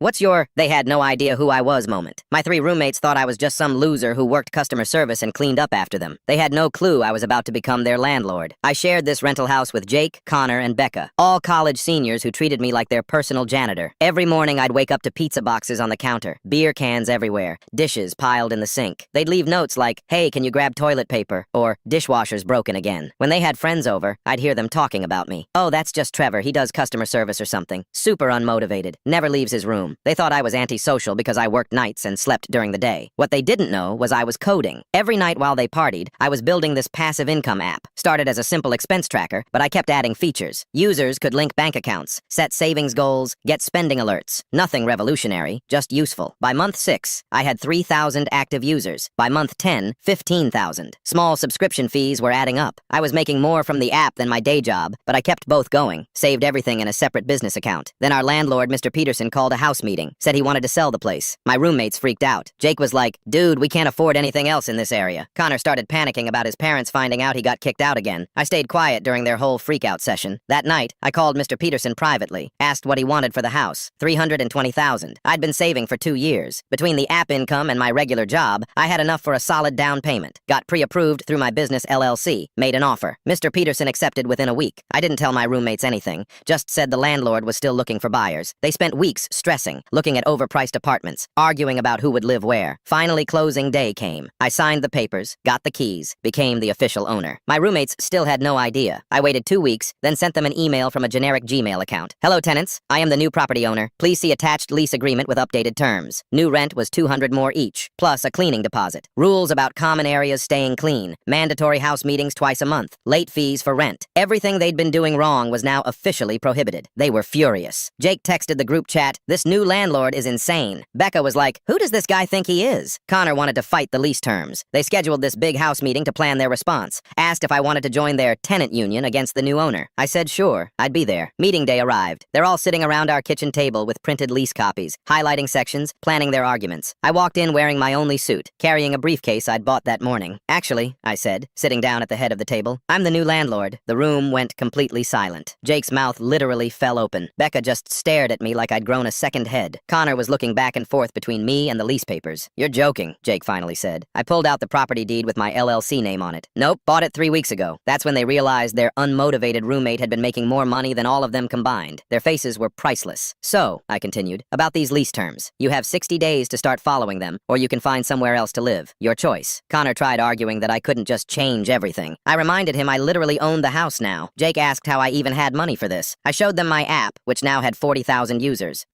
What's your they had no idea who I was moment? My 3 roommates thought I was just some loser who worked customer service and cleaned up after them. They had no clue I was about to become their landlord. I shared this rental house with Jake, Connor, and Becca, all college seniors who treated me like their personal janitor. Every morning I'd wake up to pizza boxes on the counter, beer cans everywhere, dishes piled in the sink. They'd leave notes like, "Hey, can you grab toilet paper?" or "Dishwasher's broken again." When they had friends over, I'd hear them talking about me. "Oh, that's just Trevor, he does customer service or something. Super unmotivated, never leaves his room." They thought I was antisocial because I worked nights and slept during the day. What they didn't know was I was coding. Every night while they partied, I was building this passive income app. Started as a simple expense tracker, but I kept adding features. Users could link bank accounts, set savings goals, get spending alerts. Nothing revolutionary, just useful. By month 6, I had 3,000 active users. By month 10, 15,000. Small subscription fees were adding up. I was making more from the app than my day job, but I kept both going. Saved everything in a separate business account. Then our landlord, Mr. Peterson, called a house meeting. Said he wanted to sell the place. My roommates freaked out. Jake was like, "Dude, we can't afford anything else in this area." Connor started panicking about his parents finding out he got kicked out again. I stayed quiet during their whole freakout session. That night, I called Mr. Peterson privately, asked what he wanted for the house. $320,000. I'd been saving for 2 years. Between the app income and my regular job, I had enough for a solid down payment. Got pre-approved through my business LLC. Made an offer. Mr. Peterson accepted within a week. I didn't tell my roommates anything. Just said the landlord was still looking for buyers. They spent weeks stressing, looking at overpriced apartments, arguing about who would live where. Finally, closing day came. I signed the papers, got the keys, became the official owner. My roommates still had no idea. I waited 2 weeks, then sent them an email from a generic Gmail account. "Hello, tenants. I am the new property owner. Please see attached lease agreement with updated terms. New rent was $200 more each, plus a cleaning deposit. Rules about common areas staying clean. Mandatory house meetings twice a month. Late fees for rent." Everything they'd been doing wrong was now officially prohibited. They were furious. Jake texted the group chat, "This new landlord is insane." Becca was like, "Who does this guy think he is?" Connor wanted to fight the lease terms. They scheduled this big house meeting to plan their response. Asked if I wanted to join their tenant union against the new owner. I said sure, I'd be there. Meeting day arrived. They're all sitting around our kitchen table with printed lease copies, highlighting sections, planning their arguments. I walked in wearing my only suit, carrying a briefcase I'd bought that morning. "Actually," I said, sitting down at the head of the table, "I'm the new landlord." The room went completely silent. Jake's mouth literally fell open. Becca just stared at me like I'd grown a second head. Connor was looking back and forth between me and the lease papers. "You're joking," Jake finally said. I pulled out the property deed with my LLC name on it. "Nope, bought it 3 weeks ago." That's when they realized their unmotivated roommate had been making more money than all of them combined. Their faces were priceless. "So," I continued, "about these lease terms. You have 60 days to start following them, or you can find somewhere else to live. Your choice." Connor tried arguing that I couldn't just change everything. I reminded him I literally owned the house now. Jake asked how I even had money for this. I showed them my app, which now had 40,000 users.